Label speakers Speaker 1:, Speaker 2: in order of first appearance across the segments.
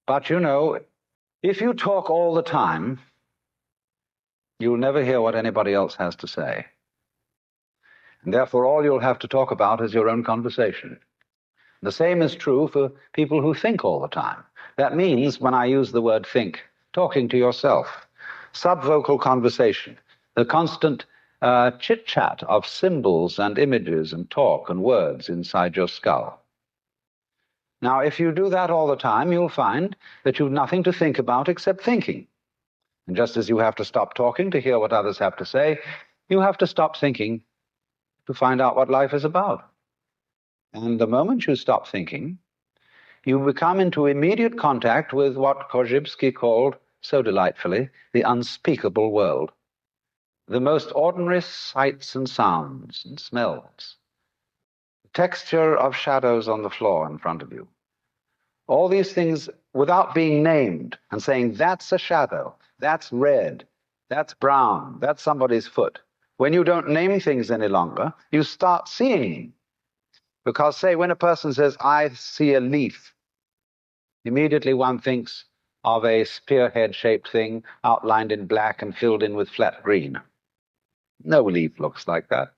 Speaker 1: But you know, if you talk all the time, you'll never hear what anybody else has to say. And therefore, all you'll have to talk about is your own conversation. The same is true for people who think all the time. That means, when I use the word think, talking to yourself, subvocal conversation, the constant chit-chat of symbols and images and talk and words inside your skull. Now, if you do that all the time, you'll find that you've nothing to think about except thinking. And just as you have to stop talking to hear what others have to say, you have to stop thinking to find out what life is about. And the moment you stop thinking, you become into immediate contact with what Korzybski called, so delightfully, the unspeakable world. The most ordinary sights and sounds and smells, the texture of shadows on the floor in front of you. All these things, without being named and saying, that's a shadow, that's red, that's brown, that's somebody's foot. When you don't name things any longer, you start seeing. Because, say, when a person says, I see a leaf, immediately one thinks of a spearhead-shaped thing outlined in black and filled in with flat green. No leaf looks like that.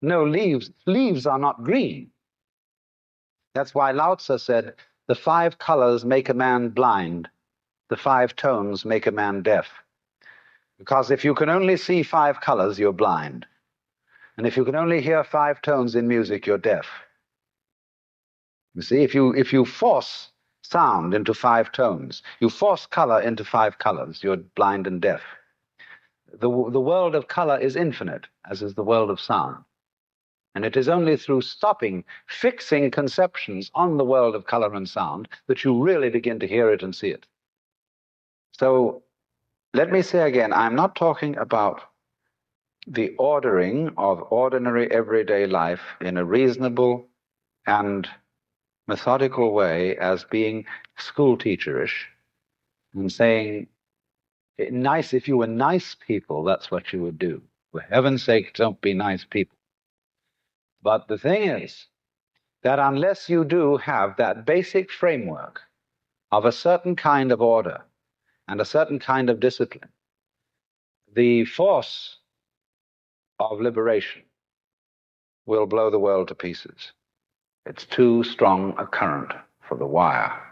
Speaker 1: No leaves. Leaves are not green. That's why Lao Tzu said, the 5 colors make a man blind, the 5 tones make a man deaf. Because if you can only see 5 colors, you're blind. And if you can only hear 5 tones in music, you're deaf. You see, if you force sound into 5 tones, you force color into 5 colors, you're blind and deaf. The world of color is infinite, as is the world of sound. And it is only through stopping, fixing conceptions on the world of color and sound, that you really begin to hear it and see it. So let me say again, I'm not talking about the ordering of ordinary everyday life in a reasonable and methodical way as being school teacherish and saying, nice, if you were nice people, that's what you would do. For heaven's sake, don't be nice people. But the thing is that unless you do have that basic framework of a certain kind of order and a certain kind of discipline, the force of liberation will blow the world to pieces. It's too strong a current for the wire.